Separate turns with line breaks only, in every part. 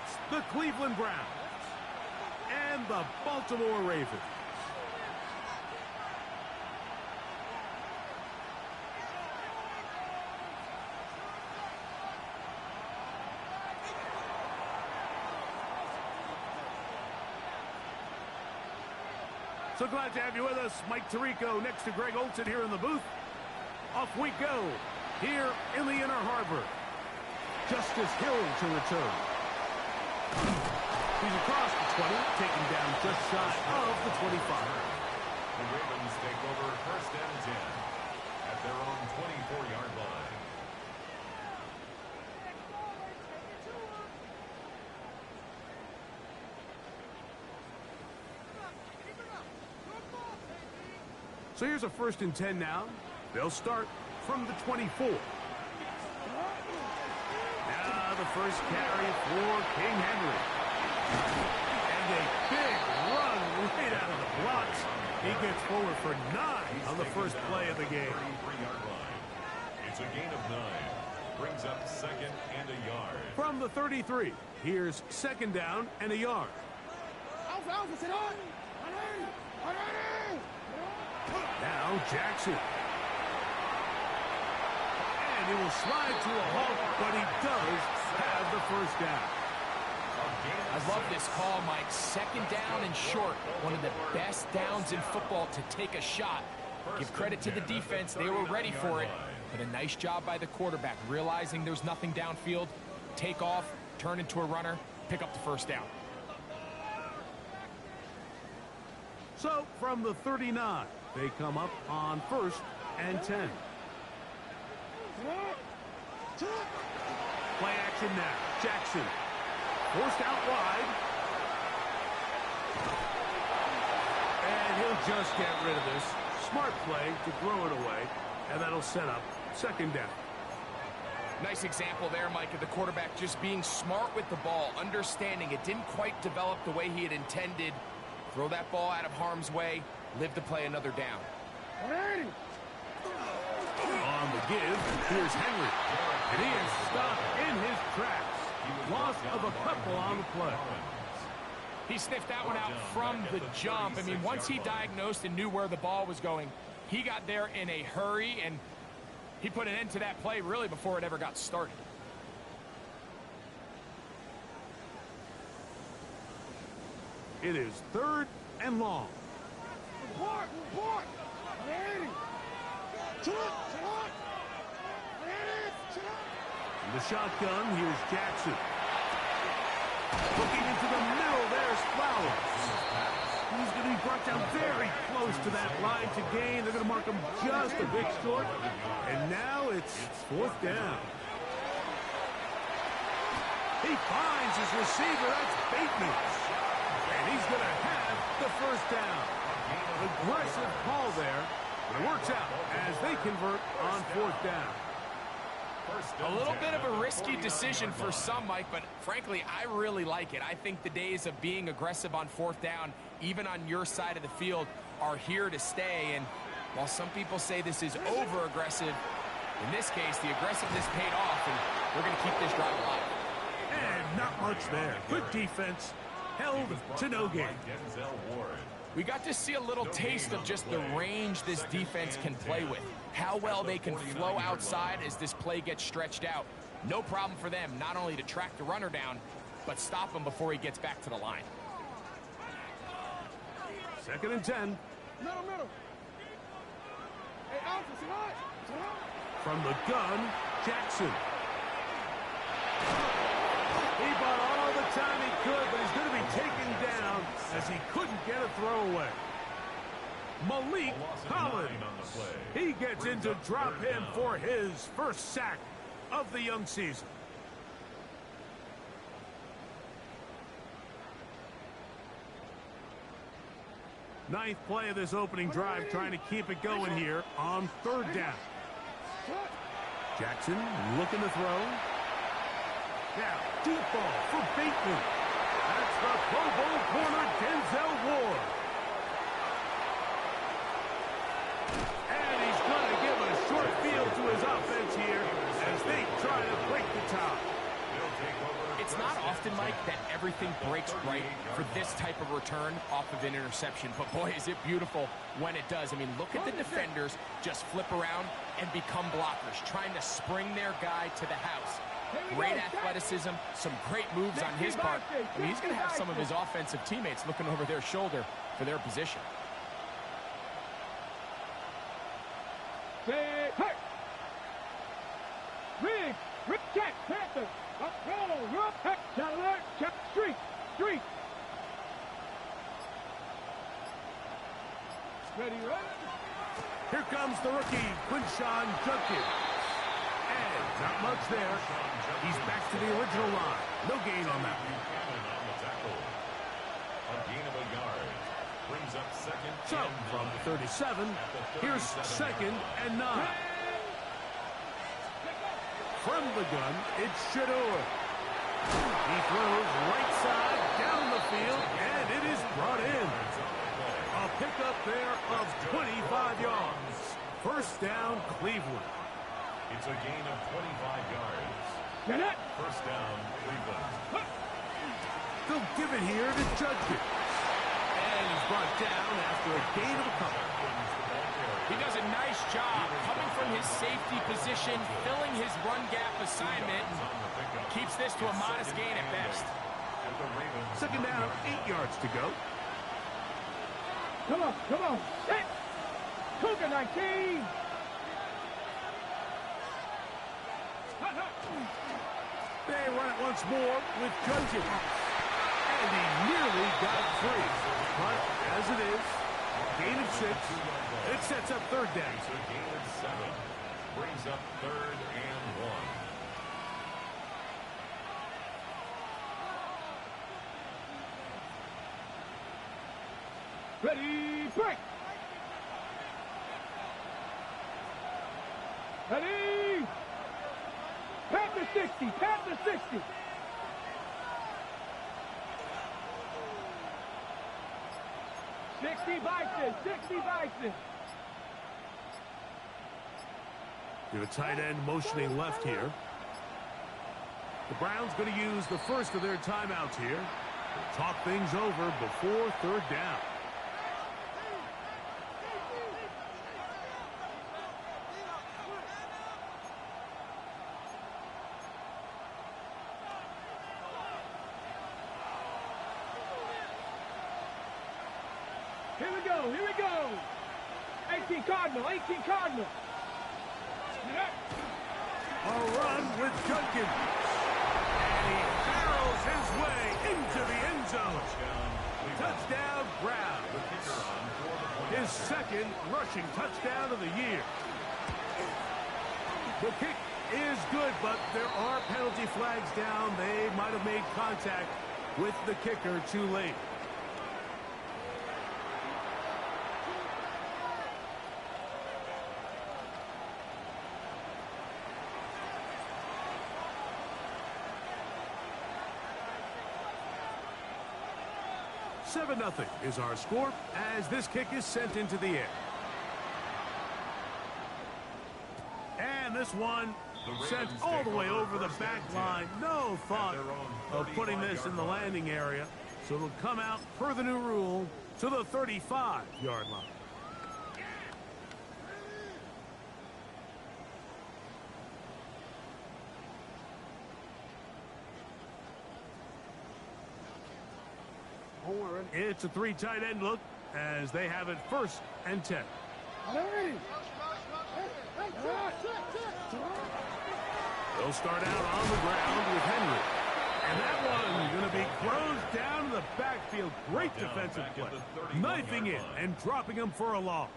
It's the Cleveland Browns and the Baltimore Ravens. So glad to have you with us. Mike Tirico next to Greg Olson here in the booth. Off we go here in the Inner Harbor. Justice Hill to return. He's across the 20, taken down just shy of the 25.
The Ravens take over first and 10 at their own 24-yard line.
So here's a 1st and 10 now. They'll start from the 24. Now the first carry for King Henry. And a big run right out of the blocks. He gets forward for 9 on the first play of the game.
33-yard line. It's a gain of 9. Brings up 2nd and a yard.
From the 33, here's 2nd down and a yard. Now Jackson. And he will slide to a halt, but he does have the first down.
I love this call, Mike. 2nd down and short. One of the best downs in football to take a shot. Give credit to the defense. They were ready for it. But a nice job by the quarterback, realizing there's nothing downfield. Take off, turn into a runner, pick up the first down.
So from the 39, they come up on 1st and 10. Play action now. Jackson. Forced out wide. And he'll just get rid of this. Smart play to throw it away. And that'll set up 2nd down.
Nice example there, Mike, of the quarterback just being smart with the ball, understanding it didn't quite develop the way he had intended. Throw that ball out of harm's way, live to play another down.
On the give, here's Henry. And he is stopped in his tracks. Loss of a couple on the play.
He sniffed that one out from the jump. I mean, once he diagnosed and knew where the ball was going, he got there in a hurry, and he put an end to that play really before it ever got started.
It is 3rd and long. In the shotgun, here's Jackson. Looking into the middle, there's Flowers. He's going to be brought down very close to that line to gain. They're going to mark him just a bit short. And now it's 4th down. He finds his receiver. That's Bateman. And he's going to have the first down. Aggressive call there. But it works out as they convert on 4th down.
A little bit of a risky decision for some, Mike, but frankly, I really like it. I think the days of being aggressive on 4th down, even on your side of the field, are here to stay. And while some people say this is over-aggressive, in this case, the aggressiveness paid off, and we're going to keep this drive alive.
And not much there. Good defense. Held to no gain.
We got to see a little taste of just the range this defense can play with. How well they can flow outside as this play gets stretched out. No problem for them not only to track the runner down, but stop him before he gets back to the line.
2nd and 10. From the gun, Jackson. He bought all the time he could, but he's going to be taken down as he couldn't get a throwaway. Malik Collins. He gets into drop in for his first sack of the young season. Ninth play of this opening drive, trying to keep it going here on 3rd down. Jackson looking to throw. Now, deep ball for Bateman. That's the Pro Bowl corner, Denzel Ward. And he's going to give a short field to his offense here as they try to break the tie.
It's not often, Mike, that everything breaks right for this type of return off of an interception. But, boy, is it beautiful when it does. I mean, look at the defenders just flip around and become blockers, trying to spring their guy to the house. Great athleticism, some great moves on his part. I mean, he's going to have some of his offensive teammates looking over their shoulder for their position.
Check, Panther. Up, roll, check, check, street. Ready, right?
Here comes the rookie, Quinshawn Judkins. And not much there. He's back to the original line. No gain on that.
A gain of a yard. Brings up second.
So, from 37, here's second and 9. From the gun, it's Shador. He throws right side down the field, and it is brought in. A pickup there of 25 yards. First down, Cleveland.
It's a gain of 25 yards.
Get it.
First down, Cleveland.
They'll give it here to Judkins. And he's brought down after a gain of a couple.
He does a nice job coming from his safety position, filling his run gap assignment, keeps this to a modest gain at best.
Second down, 8 yards to go.
Come on. Hit. Cougar 19.
They run it once more with Judkins. And he nearly got free. But as it is, gain of 6. It sets up third down.
It's a gain of 7. Brings up third and 1.
Ready, break. Ready. Panther 60. 60 Bison.
The tight end motioning left here. The Browns going to use the first of their timeouts here. They'll talk things over before third down.
Here we go. 18 Cardinal.
A run with Judkins. And he barrels his way into the end zone. Touchdown, Brown. His second rushing touchdown of the year. The kick is good, but there are penalty flags down. They might have made contact with the kicker too late. Seven 0 is our score as this kick is sent into the air. And this one sent all the way over the back line. No thought of putting this in the landing area. So it'll come out per the new rule to the 35-yard line. It's a 3 tight end look as they have it first and 10. They'll start out on the ground with Henry. And that one going to be closed down to the backfield. Great defensive play. Knifing in and dropping him for a loss.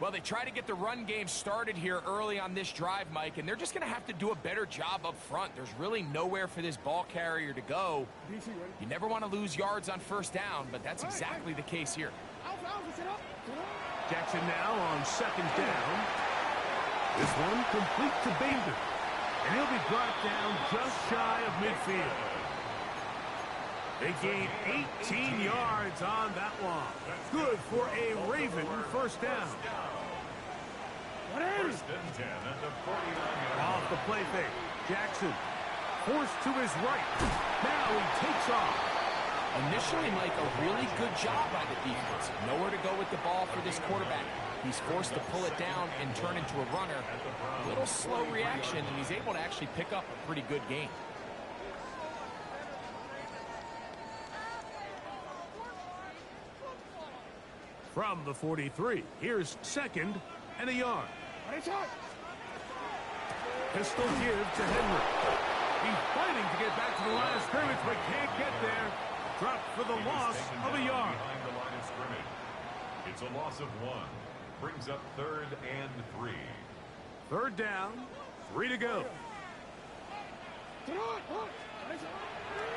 Well, they try to get the run game started here early on this drive, Mike, and they're just going to have to do a better job up front. There's really nowhere for this ball carrier to go. You never want to lose yards on first down, but that's exactly the case here.
Jackson now on second down. This one complete to Bader. And he'll be brought down just shy of midfield. They gain 18 yards on that one. Good for a Raven first down.
First and 10 at the 49-yard line.
Off the play fake. Jackson forced to his right. Now he takes off.
Initially, Mike, a really good job by the defense. Nowhere to go with the ball for this quarterback. He's forced to pull it down and turn into a runner. A little slow reaction, and he's able to actually pick up a pretty good game.
From the 43, here's 2nd and a yard. Pistol give to Henry. He's fighting to get back to the line of scrimmage, but can't get there. Dropped for the loss of a yard.
Behind the line of scrimmage. It's a loss of 1. Brings up 3rd and 3.
3rd down, 3 to go.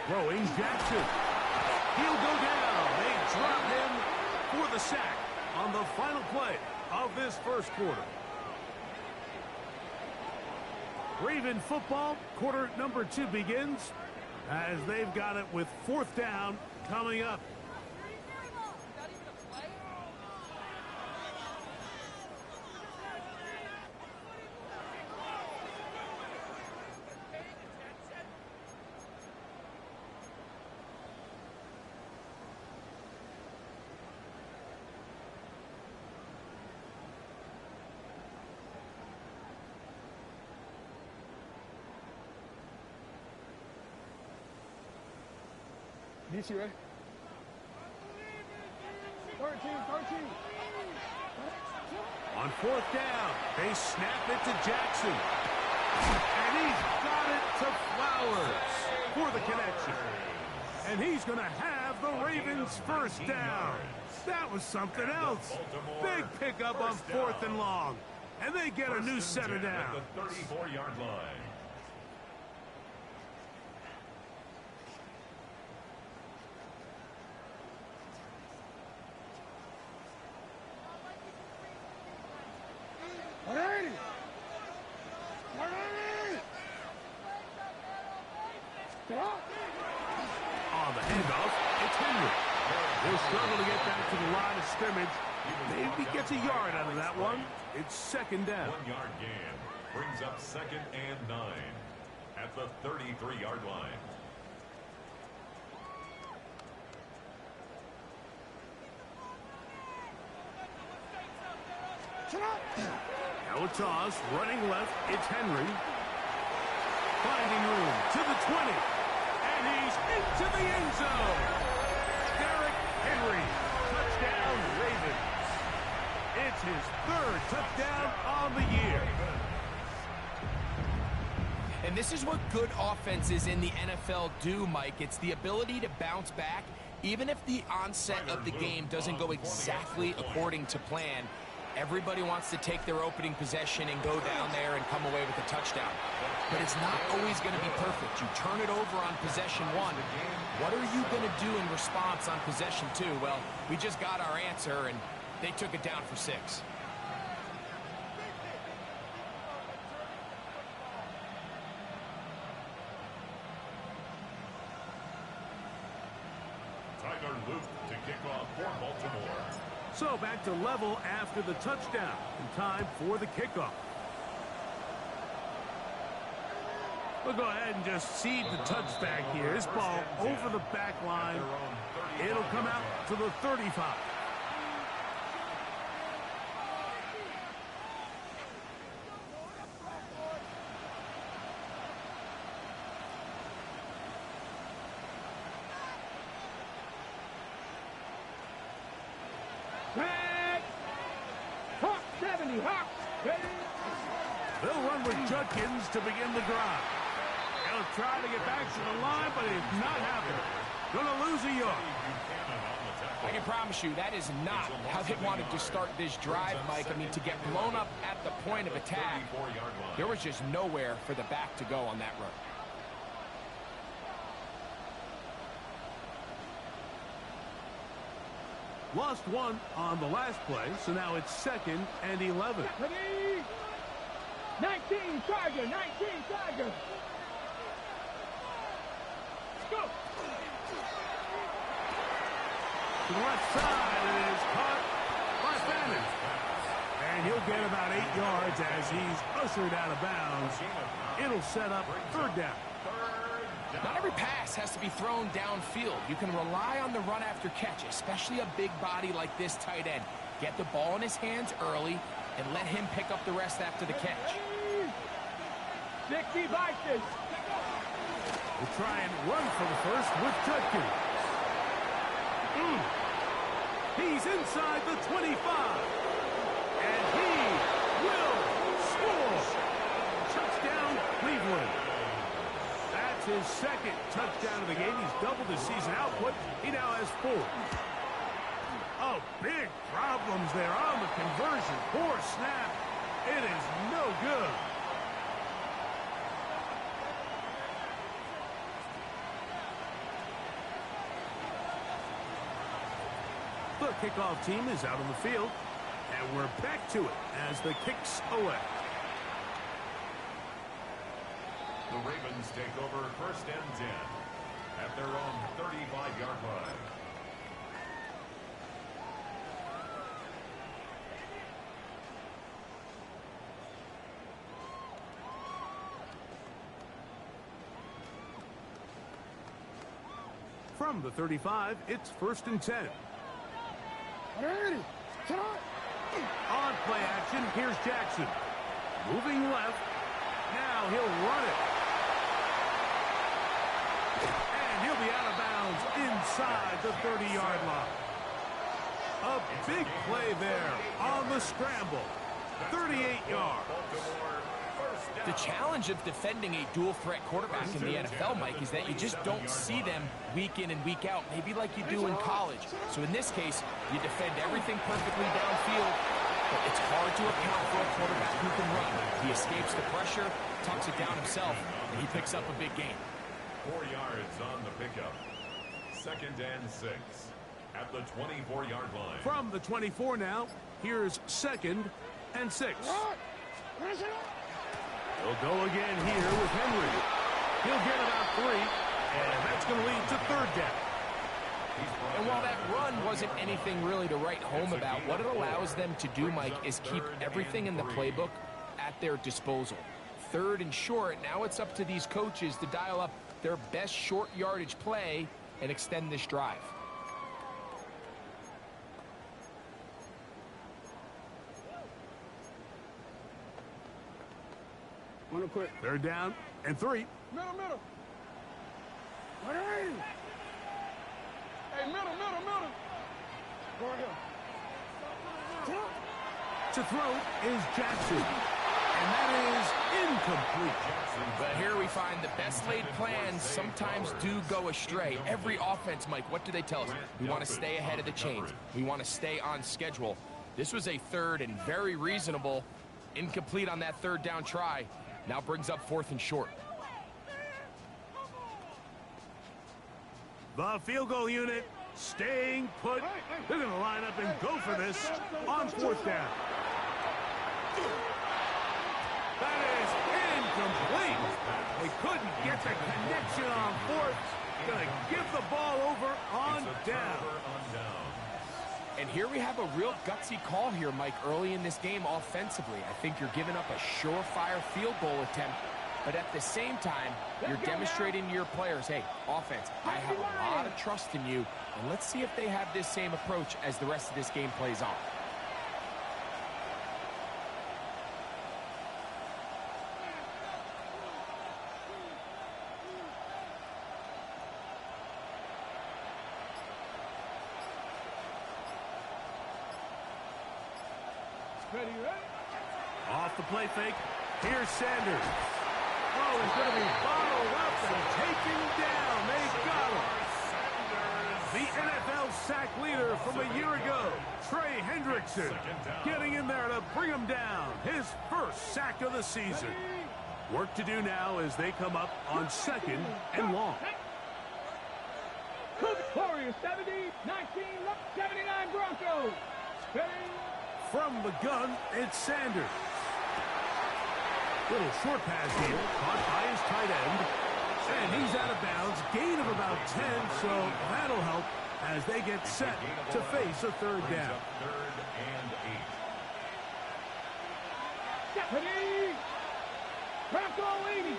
Throwing Jackson. He'll go down. They drop him for the sack on the final play of this first quarter. Raven football, quarter number 2 begins as they've got it with 4th down coming up.
This year, 13.
On 4th down, they snap it to Jackson. And he's got it to Flowers for the connection. And he's going to have the Ravens first down. That was something else. Big pickup on 4th and long. And they get a new set of downs.
The 34-yard line.
On the handoff, it's Henry. He'll struggle to get back to the line of scrimmage. Maybe gets a yard out of that one. It's 2nd down.
1-yard gain. Brings up 2nd and 9 at the 33-yard line.
Now a toss, running left, it's Henry. Finding room to the 20. And he's into the end zone. Derrick Henry, touchdown Ravens. It's his 3rd touchdown on the year.
And this is what good offenses in the NFL do, Mike. It's the ability to bounce back, even if the onset of the game doesn't go exactly according to plan. Everybody wants to take their opening possession and go down there and come away with a touchdown. But it's not always going to be perfect. You turn it over on possession 1. What are you going to do in response on possession 2? Well, we just got our answer, and they took it down for 6.
Tyler Luke to kick off for Baltimore.
So back to level after the touchdown. And time for the kickoff. We'll go ahead and just seed the touchback here. This ball over the back line. It'll come out to the 35.
Hawk 70, Hawk.
They'll run with Judkins to begin the drive. They'll try to get back to the line, but it's not happening. Gonna lose a yard.
I can promise you that is not how they wanted to start this drive, Mike. I mean, to get blown up at the point of attack, there was just nowhere for the back to go on that run.
Lost one on the last play, so now it's 2nd and 11.
19, Tiger, 19, Tiger. Go.
To the left side, and it is caught by Fannin. And he'll get about 8 yards as he's ushered out of bounds. It'll set up 3rd down.
Not every pass has to be thrown downfield. You can rely on the run after catch, especially a big body like this tight end. Get the ball in his hands early and let him pick up the rest after the catch.
60 Vikings.
We'll try and run for the first with Judkins. He's inside the 25. And he will score. Touchdown, Cleveland. That's his second touchdown of the game. He's doubled his season output. He now has 4. Oh, big problems there on the conversion. Poor snap. It is no good. The kickoff team is out on the field, and we're back to it as the kick's away.
The Ravens take over 1st and 10 at their own 35-yard line.
From the 35, it's 1st and 10. On play action, here's Jackson. Moving left. Now he'll run it. And he'll be out of bounds inside the 30-yard line. A big play there on the scramble. 38 yards.
The challenge of defending a dual-threat quarterback in the NFL, Mike, is that you just don't see them week in and week out, maybe like you do in college. So in this case, you defend everything perfectly downfield, but it's hard to account for a quarterback who can run. He escapes the pressure, tucks it down himself, and he picks up a big gain.
4 yards on the pickup. 2nd and 6 at the 24-yard line.
From the 24 now, here's 2nd and 6. He'll go again here with Henry. He'll get about 3, and that's going to lead to 3rd down.
And while that run wasn't anything really to write home about, what it allows them to do, Mike, is keep everything in the playbook at their disposal. 3rd and short, now it's up to these coaches to dial up their best short yardage play and extend this drive.
Quick.
3rd down and 3.
Middle. Hey, middle. Go ahead.
To throw is Jackson. And that is incomplete.
But here we find the best laid plans sometimes do go astray. Every offense, Mike, what do they tell us? We want to stay ahead of the chains. We want to stay on schedule. This was a 3rd and very reasonable. Incomplete on that 3rd down try. Now brings up 4th and short.
The field goal unit staying put. They're going to line up and go for this on 4th down. That is incomplete. They couldn't get the connection on 4th. Going to give the ball over on down.
And here we have a real gutsy call here, Mike, early in this game offensively. I think you're giving up a surefire field goal attempt, but at the same time, you're demonstrating to your players, hey, offense, I have a lot of trust in you, and let's see if they have this same approach as the rest of this game plays on.
Ready?
Off the play fake. Here's Sanders. Oh, he's going to be bottled up and taken down. They got him. The NFL sack leader from a year ago, Trey Hendrickson, getting in there to bring him down. His first sack of the season. Work to do now as they come up on 2nd and long.
Warriors 70, 19, 79 Broncos. Ready?
From the gun, it's Sanders. Little short pass here, caught by his tight end. And he's out of bounds, gain of about 10, so that'll help as they get set to face a 3rd down.
3rd and 8.
Ready? Bronco 80.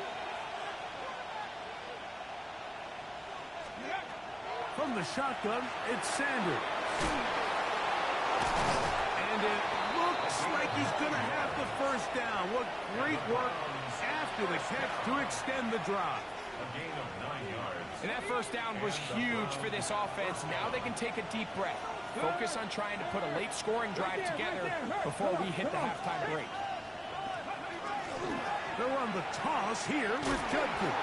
From the shotgun, it's Sanders. And it looks like he's going to have the first down. What great work after the catch to extend the drive.
A gain of 9 yards.
And that first down was huge for this offense. Now they can take a deep breath. Focus on trying to put a late scoring drive together before we hit the halftime break.
They'll run the toss here with Judkins.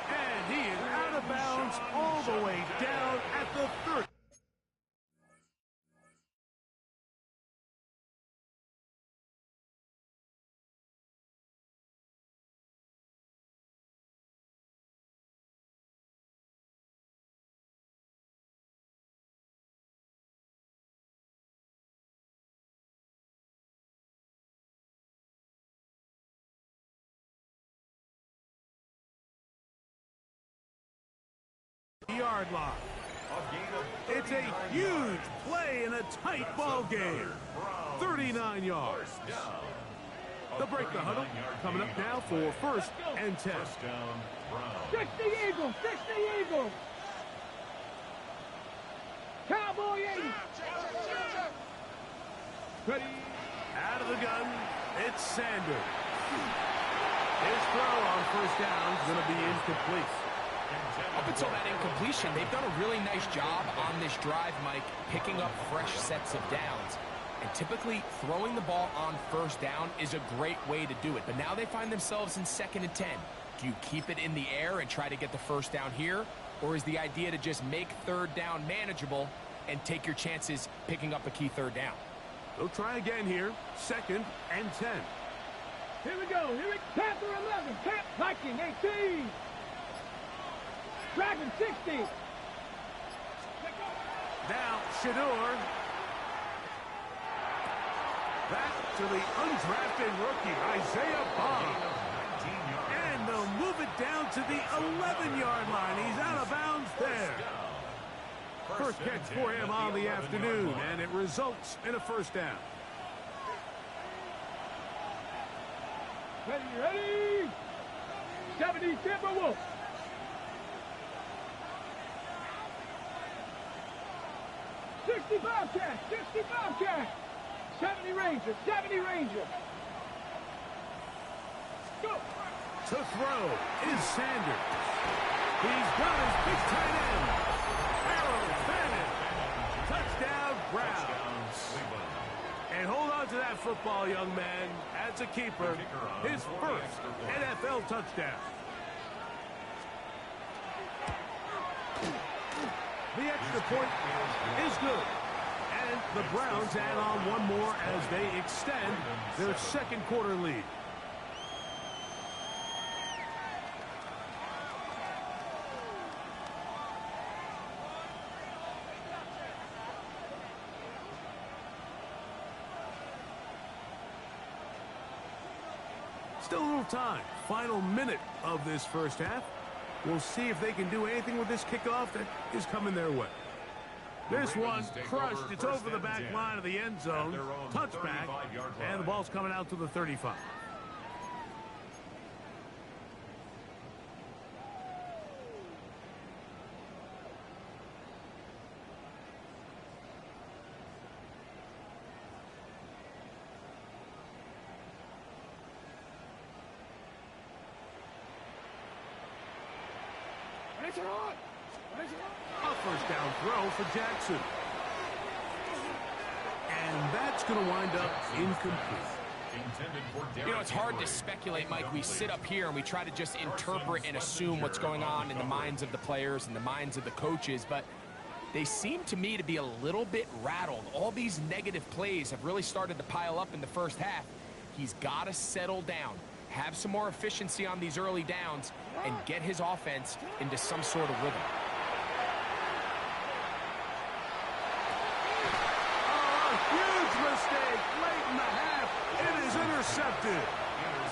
And he is out of bounds all the way down at the 30. Yard line. It's a huge play in a tight ball game. 39 yards. They'll break the huddle. Coming up now for 1st and 10.
60 Eagles, 60 Eagles. Cowboy 80. Ready.
Out of the gun, it's Sanders. His throw on 1st down is going to be incomplete.
Up until that incompletion, they've done a really nice job on this drive, Mike, picking up fresh sets of downs. And typically, throwing the ball on 1st down is a great way to do it. But now they find themselves in 2nd and 10. Do you keep it in the air and try to get the 1st down here? Or is the idea to just make 3rd down manageable and take your chances picking up a key 3rd down?
They'll try again here. 2nd and 10.
Here we go. Here we go. Panther 11. Viking 18. Dragon 60.
Now Shador. Back to the undrafted rookie, Isaiah Bond. And they'll move it down to the 11-yard line. He's out of bounds there. First catch for him on the afternoon, and it results in a 1st down.
Ready. 70 Timberwolves. 60 Bobcats, 60 Bobcats. 70 Rangers, 70 Rangers. Go.
To throw is Sanders. He's got his big tight end. Harold Fannin. Touchdown, Browns. And hold on to that football, young man. As a keeper, his 1st NFL touchdown. The extra point is good. And the Browns add on one more as they extend their 2nd quarter lead. Still a little time. Final minute of this 1st half. We'll see if they can do anything with this kickoff that is coming their way. This one crushed. It's over the back line of the end zone. Touchback. And the ball's coming out to the 35. A 1st down throw for Jackson. And that's going to wind up incomplete.
You know, it's hard to speculate, Mike. We sit up here and we try to just interpret and assume what's going on in the minds of the players and the minds of the coaches, but they seem to me to be a little bit rattled. All these negative plays have really started to pile up in the 1st half. He's got to settle down, have some more efficiency on these early downs, and get his offense into some sort of rhythm.
Oh, a huge mistake late in the half. It is intercepted.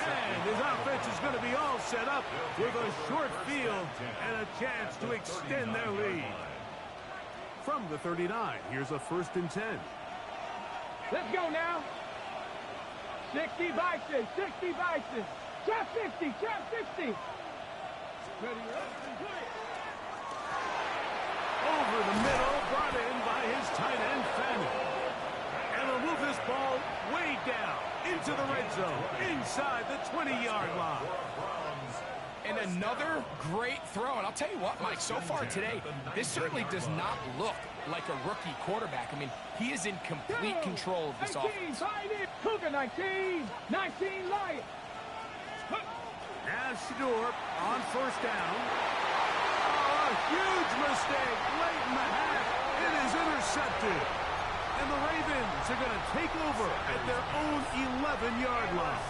And his offense is going to be all set up with a short field and a chance to extend their lead. From the 39, here's a 1st and 10.
Let's go now. 60 Bison, 60 Bison. Trap 50, trap 50. Ready up and play.
Over the middle, brought in by his tight end, Fanning. And they'll move this ball way down into the red zone, inside the 20-yard line.
And another great throw. And I'll tell you what, Mike, so far today, this certainly does not look like a rookie quarterback. I mean, he is in complete control of this
19,
offense.
Cougar 19, 19 Lions.
Now Shador on first down. Oh, a huge mistake late in the half. It is intercepted. And the Ravens are going to take over at their own 11-yard line.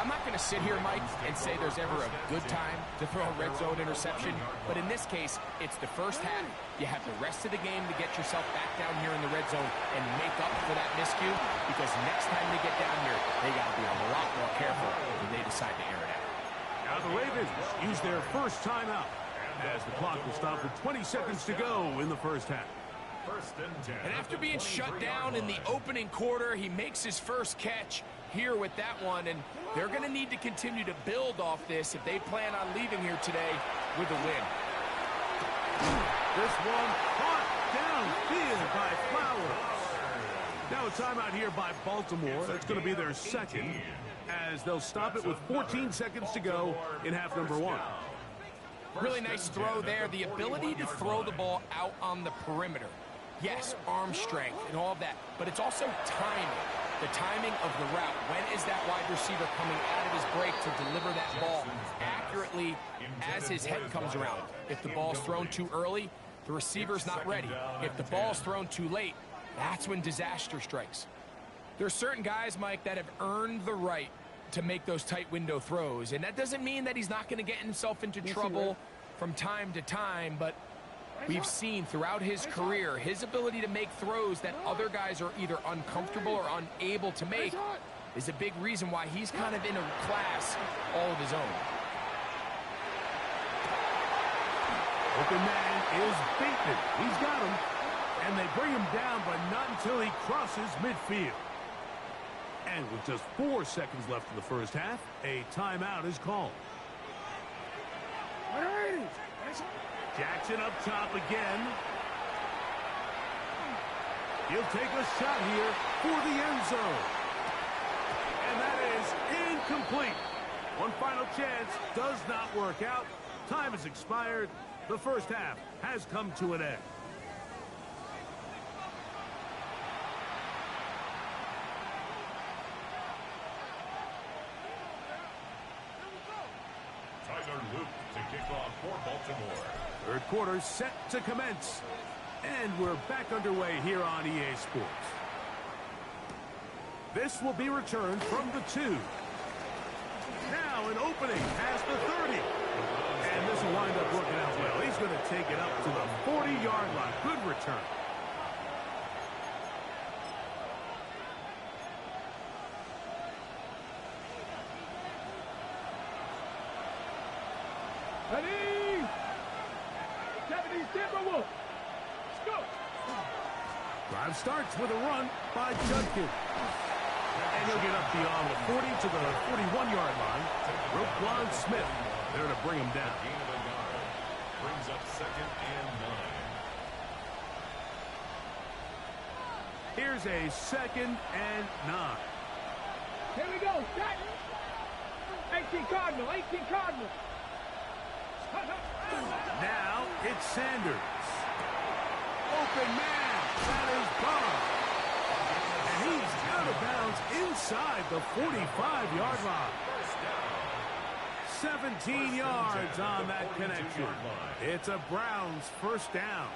I'm not going to sit here, Mike, and say there's ever a good time to throw a red zone interception, but in this case, it's the first half. You have the rest of the game to get yourself back down here in the red zone and make up for that miscue, because next time they get down here, they got to be a lot more careful when they decide to air it out.
Now the Ravens use their first timeout as the clock will stop with 20 seconds to go in the first half.
And after being shut down in the opening quarter, he makes his first catch here with that one, and they're going to need to continue to build off this if they plan on leaving here today with a win.
This one caught downfield by Flowers. Now a timeout here by Baltimore. That's going to be their second, as they'll stop it with 14 seconds to go in half number one.
Really nice throw there. The ability to throw the ball out on the perimeter. Yes, arm strength and all of that, but it's also timing. The timing of the route. When is that wide receiver coming out of his break to deliver that ball accurately as his head comes around? If the ball's thrown too early, the receiver's not ready. If the ball's thrown too late, that's when disaster strikes. There's certain guys, Mike, that have earned the right to make those tight window throws, and that doesn't mean that he's not going to get himself into trouble from time to time, but we've seen throughout his career his ability to make throws that other guys are either uncomfortable or unable to make is a big reason why he's kind of in a class all of his own.
Open man is beaten. He's got him, and they bring him down, but not until he crosses midfield. And with just 4 seconds left in the first half, a timeout is called. Jackson up top again. He'll take a shot here for the end zone. And that is incomplete. One final chance does not work out. Time has expired. The first half has come to an end.
To kick off for Baltimore.
Third quarter set to commence. And we're back underway here on EA Sports. This will be returned from the 2. Now an opening past the 30. And this will wind up working out well. He's going to take it up to the 40-yard line. Good return.
Ready? 70 Timberwolves. Let's go.
Drive starts with a run by Judkins. And he'll get up beyond the 40 to the 41-yard line. Roquan Smith there to bring him down.
Brings up 2nd and 9.
Here's a 2nd and 9.
Here we go. 18 Cardinal. 18 Cardinal.
Now it's Sanders. Open man. That is Bob. And he's out of bounds inside the 45-yard line. 17 yards on that connection. It's a Browns first down.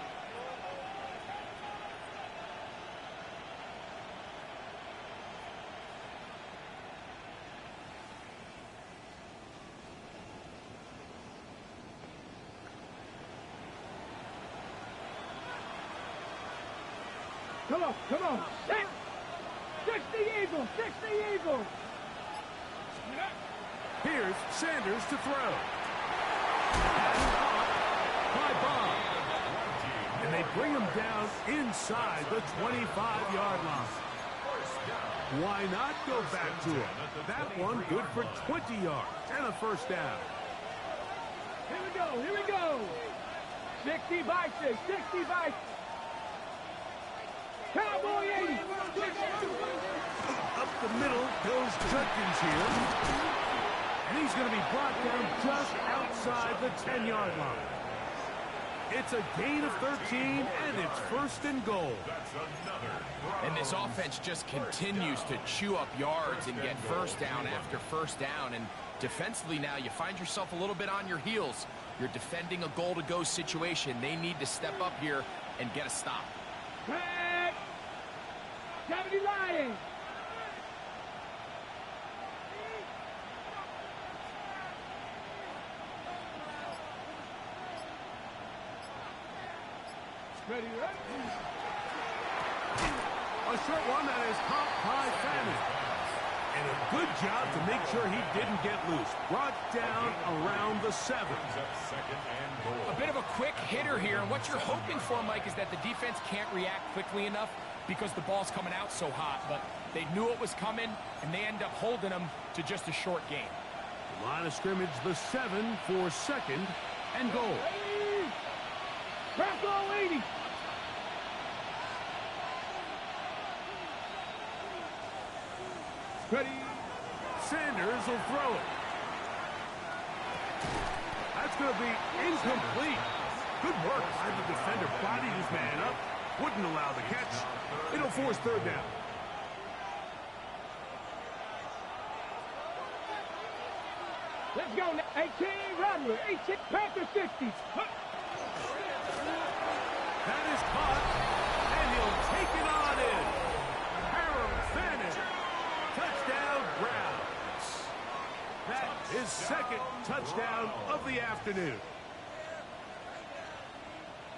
Come on, come on. 60 Eagles, 60 Eagles.
Here's Sanders to throw. By Bob. And they bring him down inside the 25-yard line.
First down.
Why not go back to him? That one good for 20 yards and a first down.
Here we go, here we go. 60 by 6, 60 by 6. Cowboy 80.
Up the middle goes Judkins here. And he's going to be brought down just outside the 10-yard line. It's a gain of 13, and it's first and goal.
And this offense just continues to chew up yards and get first down after first down. And defensively now, you find yourself a little bit on your heels. You're defending a goal-to-go situation. They need to step up here and get a stop.
Back. Deputy Lion. Ready, ready.
A short one that is caught by Fanning. And a good job to make sure he didn't get loose. Brought down around the 7.
A bit of a quick hitter here, and what you're hoping for, Mike, is that the defense can't react quickly enough because the ball's coming out so hot. But they knew it was coming, and they end up holding them to just a short game.
The line of scrimmage, the 7 for second and goal.
Bravo 80. Ready.
Sanders will throw it. That's going to be incomplete. Good work by the defender. Bodied his man up. Wouldn't allow the catch. It'll force third down.
Let's go. 18 Rattler. 18 Panther 60.
That is caught, and he'll take it on in. Harold Fanning, touchdown Browns. That is second touchdown of the afternoon.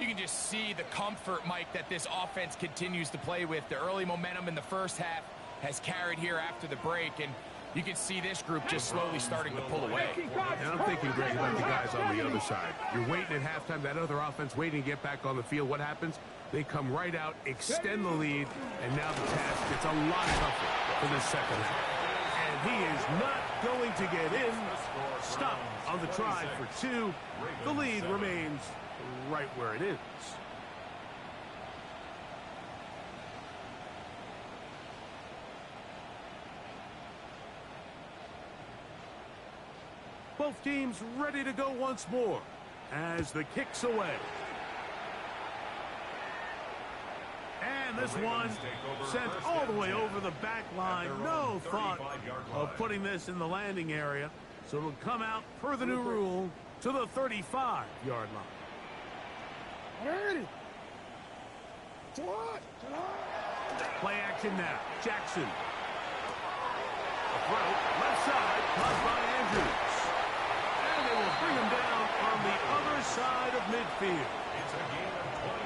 You can just see the comfort, Mike, that this offense continues to play with. The early momentum in the first half has carried here after the break, and you can see this group just slowly starting to pull away.
And I'm thinking, Greg, about the guys on the other side. You're waiting at halftime, that other offense waiting to get back on the field. What happens? They come right out, extend the lead, and now the task gets a lot tougher for the second half. And he is not going to get in. Stop on the try for 2. The lead remains right where it is. Both teams ready to go once more as the kick's away. And this one sent all the way over the back line. No thought of putting this in the landing area. So it'll come out per the new rule to the 35-yard line. Play action now. Jackson. A throw, left side, caught by Andrews. And they will bring him down on the other side of midfield.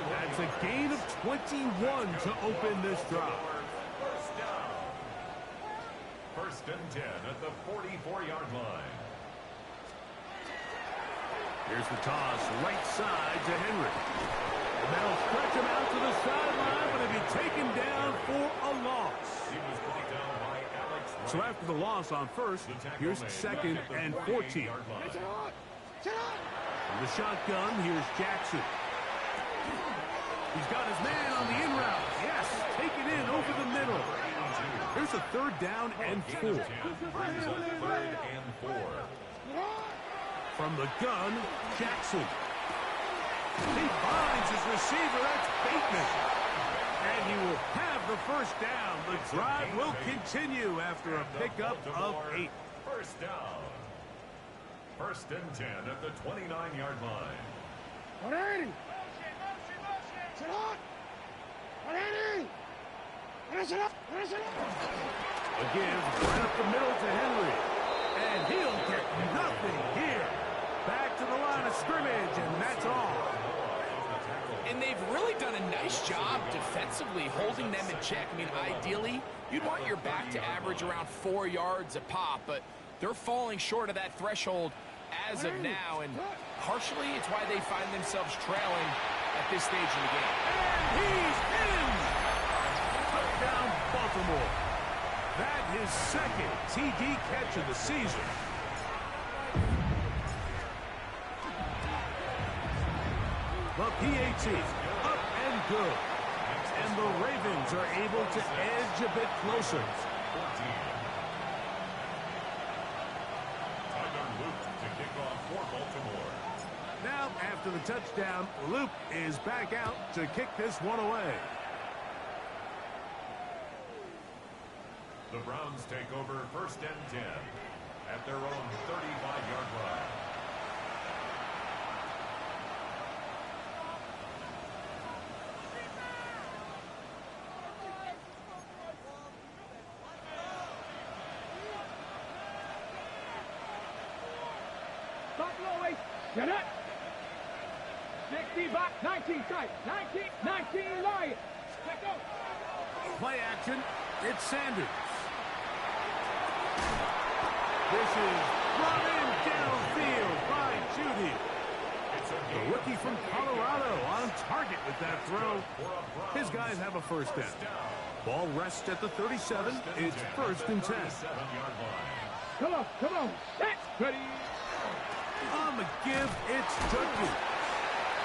That's a gain of 21 to open this drive.
First and 10 at the 44-yard line.
Here's the toss, right side to Henry. And that'll stretch him out to the sideline, but he'll be taken down for a loss.
He was brought down by Alex.
So after the loss on first, here's second and 14. From the shotgun, here's Jackson. He's got his man on the in route. Yes, taken in over the middle. Here's a third down and 4. From the gun, Jackson. He finds his receiver. That's Bateman. And he will have the first down. The drive will continue after a pickup of 8.
First down. First and 10 at the 29-yard line.
180.
Again, right up the middle to Henry. And he'll get nothing here. Back to the line of scrimmage, and that's all.
And they've really done a nice job defensively holding them in check. I mean, ideally, you'd want your back to average around 4 yards a pop, but they're falling short of that threshold as of now, and partially it's why they find themselves trailing at this stage in the game.
And he's in! Touchdown, Baltimore. That his second TD catch of the season. The PAT up and good. And the Ravens are able to edge a bit closer. Now, after the touchdown, Luke is back out to kick this one away.
The Browns take over 1st and 10 at their own 35-yard line.
Get it. 60 back, 19 tight, 19 Lions. Let go.
Play action. It's Sanders. This is run in downfield by Judy. The rookie from Colorado on target with that throw. His guys have a first down. Ball rests at the 37. It's 1st and 10.
Come on. Set. Ready.
On the give, it's Judkins.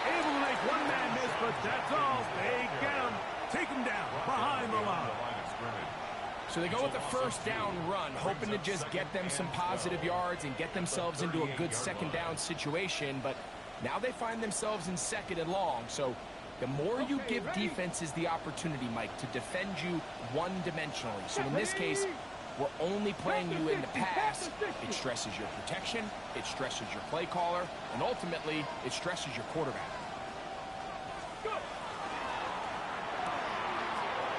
Able to make one man miss, but that's all. They get him. Take him down behind the line.
So they go with the first down run, hoping to just get them some positive yards and get themselves into a good second down situation. But now they find themselves in 2nd and long. So the more you give defenses the opportunity, Mike, to defend you one-dimensionally. So in this case, we're only playing you in the pass. It stresses your protection, it stresses your play caller, and ultimately, it stresses your quarterback.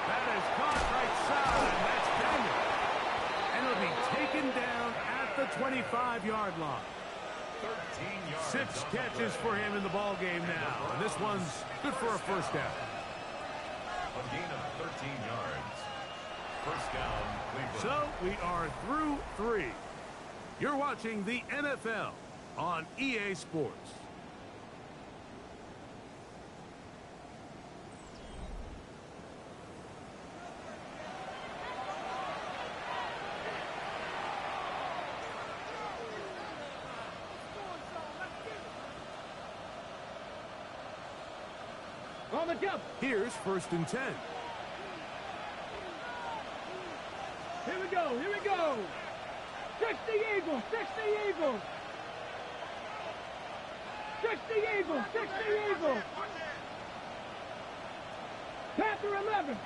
That is caught right side, and that's Daniel. And it'll be taken down at the 25-yard line.
13 yards.
6 catches for him in the ball game now, and this one's good for a first down.
A gain of 13 yards. First down, Cleveland.
So we are through 3. You're watching the NFL on EA Sports.
On the jump.
Here's 1st and 10.
Here we go. 60 Eagles. 60 Eagles. Panther 11.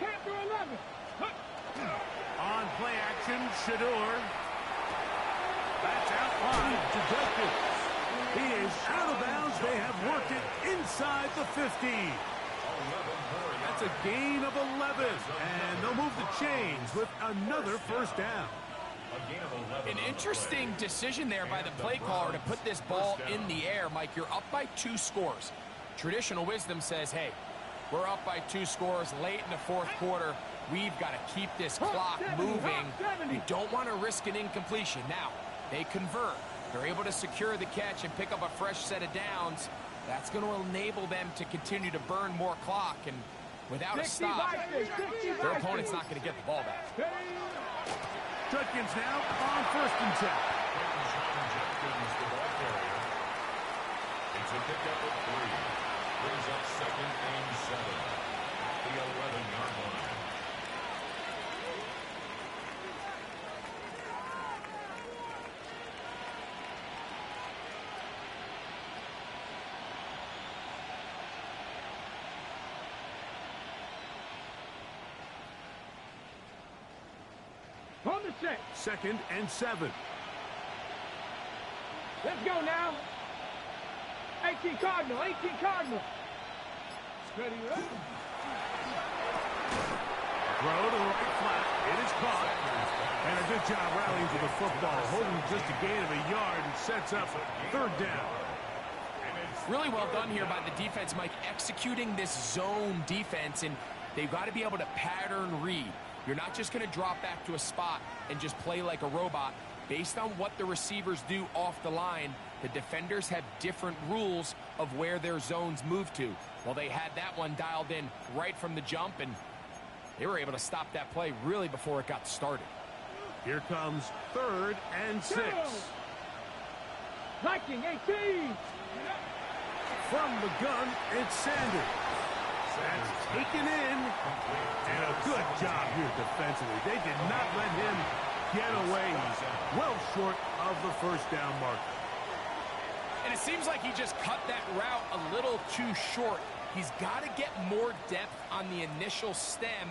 On play action, Shador. That's out wide to Judkins. He is out of bounds. They have worked it inside the 15. That's a gain of 11. And they'll move the chains with another first down.
An interesting decision there by the play caller to put this ball in the air. Mike, you're up by 2 scores. Traditional wisdom says, hey, we're up by 2 scores late in the 4th quarter. We've got to keep this clock moving. We don't want to risk an incompletion. Now, they convert. They're able to secure the catch and pick up a fresh set of downs. That's going to enable them to continue to burn more clock. And without a stop, their opponent's not going to get the ball back.
Judkins now on 1st and 10.
It's a pickup of 3. Brings up 2nd and 7. The 11-yard line.
On the set.
2nd and 7.
Let's go now. 18 Cardinal. Steady up.
Throw to the right flat. It is caught. And a good job rallying to the football, holding just a gain of a yard and sets up 3rd down.
Really well done here by the defense, Mike, executing this zone defense, and they've got to be able to pattern read. You're not just going to drop back to a spot and just play like a robot. Based on what the receivers do off the line, the defenders have different rules of where their zones move to. Well, they had that one dialed in right from the jump, and they were able to stop that play really before it got started.
Here comes 3rd and 6.
Viking 18.
From the gun, it's Sanders. That's taken in. And a good job here defensively. They did not let him get away. He's well short of the first down marker.
And it seems like he just cut that route a little too short. He's got to get more depth on the initial stem,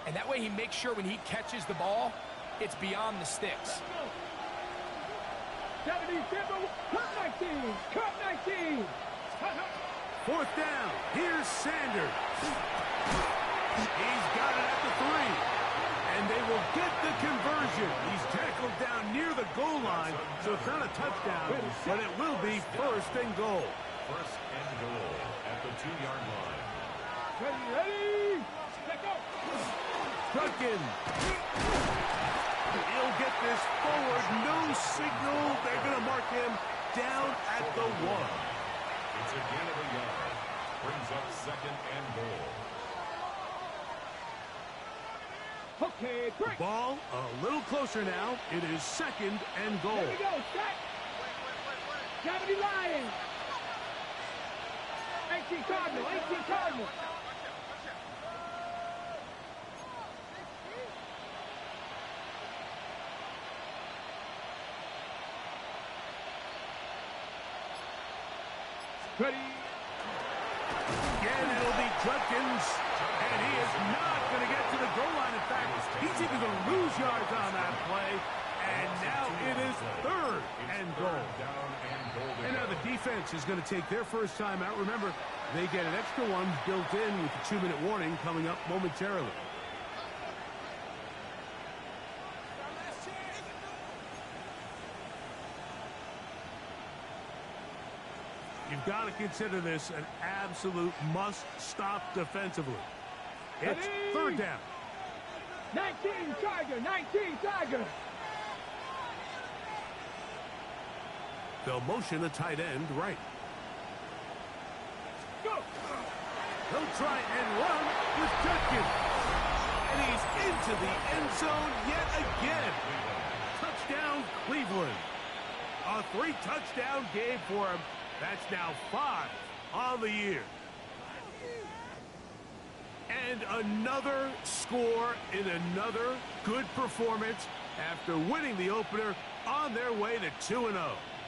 and that way he makes sure when he catches the ball, it's beyond the sticks.
70, cut 19, cut 19.
4th down. Here's Sanders. He's got it at the 3. And they will get the conversion. He's tackled down near the goal line, so it's not a touchdown, but it will be 1st and goal.
1st and goal at the 2-yard line.
Ready, let go.
Duncan. He'll get this forward. No signal. They're going to mark him down at the 1.
It's a gain of a yard. Brings up 2nd and goal.
Okay, break.
Ball a little closer now. It is 2nd and goal.
There we go, set. 70 Lions. 18 Cardinal, 18 Cardinal. Ready.
Again, it'll be Judkins, and he is not going to get to the goal line. In fact, he's even going to lose yards on that play, and now it is 3rd and goal. And now the defense is going to take their first time out. Remember, they get an extra one built in with the 2-minute warning coming up momentarily. You've got to consider this an absolute must-stop defensively. It's 3rd down.
19 Tiger, 19 Tiger.
They'll motion a tight end right.
Go.
He'll try and run with Judkins. And he's into the end zone yet again. Touchdown, Cleveland. A 3-touchdown game for him. That's now 5 on the year. And another score in another good performance after winning the opener on their way to 2-0.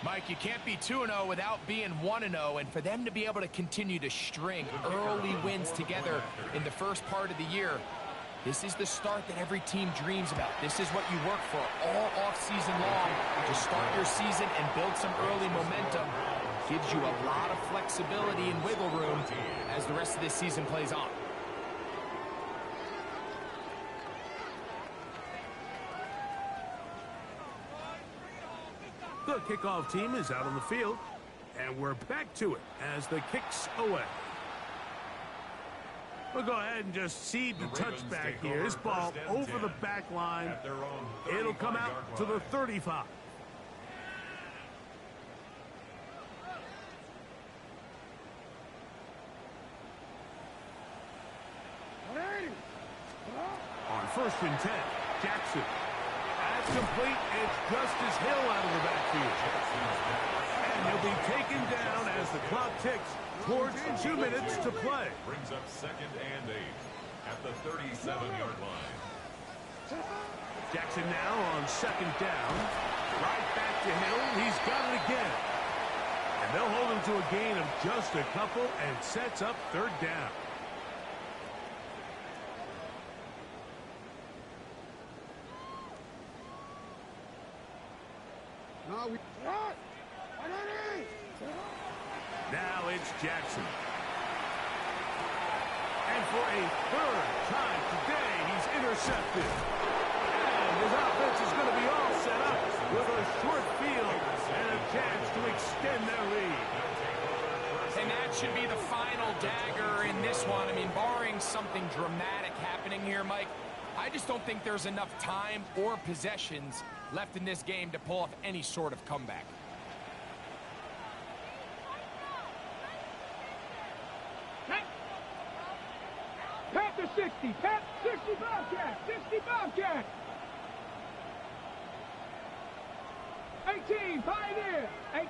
Mike, you can't be 2-0 without being 1-0, and for them to be able to continue to string early wins together in the first part of the year, this is the start that every team dreams about. This is what you work for all offseason long, to start your season and build some early momentum. Gives you a lot of flexibility and wiggle room as the rest of this season plays on.
The kickoff team is out on the field, and we're back to it as the kick's away. We'll go ahead and just seed the touchback here. This ball over the back line. It'll come out to the 35. On 1st and 10, Jackson. That's complete. It's Justice Hill out of the backfield. And he'll be taken down as the clock ticks towards 2 minutes to play.
Brings up 2nd and 8 at the 37-yard line.
Jackson now on 2nd down. Right back to Hill. He's got it again. And they'll hold him to a gain of just a couple and sets up 3rd down. Now it's Jackson. And for a 3rd time today, he's intercepted. And his offense is going to be all set up with a short field and a chance to extend their lead.
And that should be the final dagger in this one. I mean, barring something dramatic happening here, Mike, I just don't think there's enough time or possessions left in this game to pull off any sort of comeback.
Panther 60, 60 Bobcat, 60 Bobcat. 18, pioneer. 18,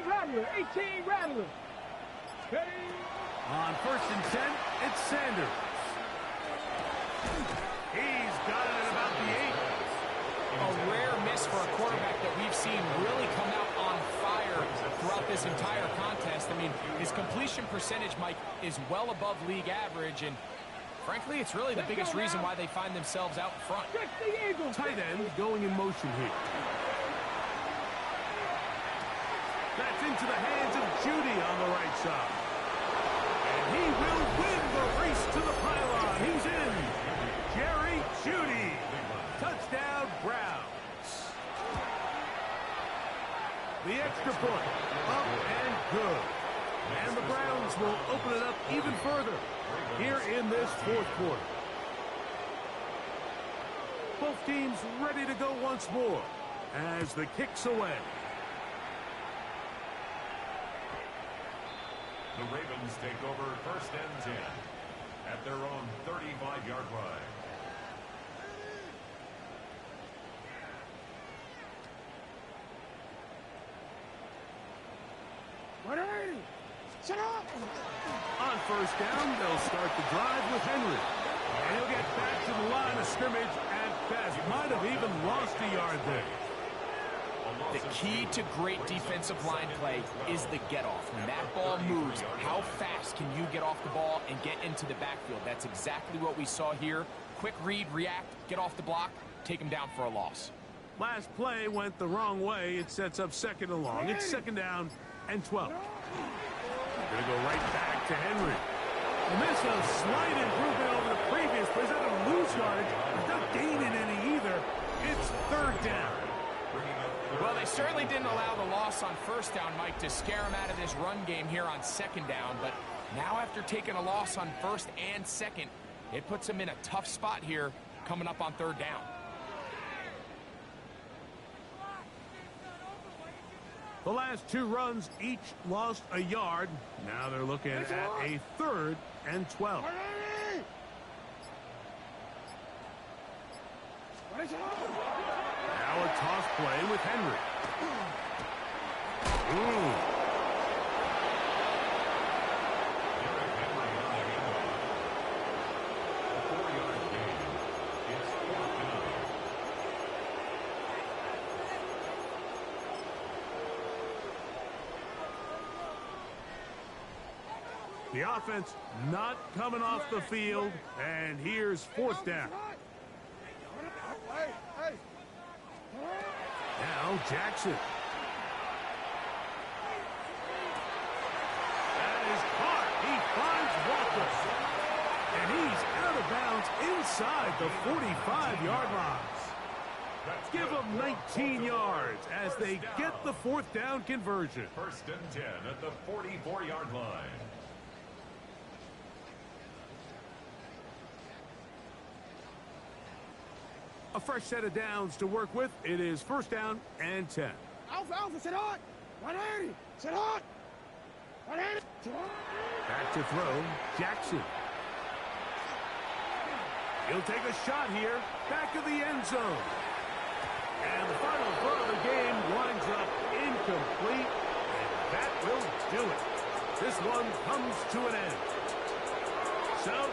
rattler. 18, rattler. Ready?
On 1st and 10, it's Sanders. He's got it at about the 8.
A rare miss for a quarterback that we've seen really come out on fire throughout this entire contest. I mean, his completion percentage, Mike, is well above league average, and frankly, it's really the biggest reason why they find themselves out in front.
Tight end going in motion here. That's into the hands of Judy on the right side. And he will win the race to the pylon. He's in. Jerry Judy. Touchdown, Browns. The extra point, up and good. And the Browns will open it up even further here in this 4th quarter. Both teams ready to go once more as the kick's away.
The Ravens take over 1st and 10 at their own 35-yard line.
On 1st down, they'll start the drive with Henry. And he'll get back to the line of scrimmage at best. Might have even lost a yard there.
The key to great defensive line play is the get-off. When that ball moves, how fast can you get off the ball and get into the backfield? That's exactly what we saw here. Quick read, react, get off the block, take him down for a loss.
Last play went the wrong way. It sets up 2nd and long. It's 2nd down and 12. Going to go right back to Henry. And this is a slight improvement over the previous play. He's not going to lose yardage. He's not gaining any either. It's 3rd down.
Well, they certainly didn't allow the loss on 1st down, Mike, to scare him out of this run game here on 2nd down. But now after taking a loss on 1st and 2nd, it puts him in a tough spot here coming up on 3rd down.
The last 2 runs each lost a yard. Now they're looking at a 3rd and 12. Now a toss play with Henry. The offense not coming off the field, and here's 4th down. Now Jackson. That is caught. He finds Walker. And he's out of bounds inside the 45-yard line. Give them 19 yards as they get the 4th down conversion.
1st and 10 at the 44-yard line.
A fresh set of downs to work with. It is 1st down and 10.
Alpha, sit hot. 180. Sit hot. 180.
Back to throw, Jackson. He'll take a shot here, back of the end zone. And the final throw of the game winds up incomplete, and that will do it. This one comes to an end. So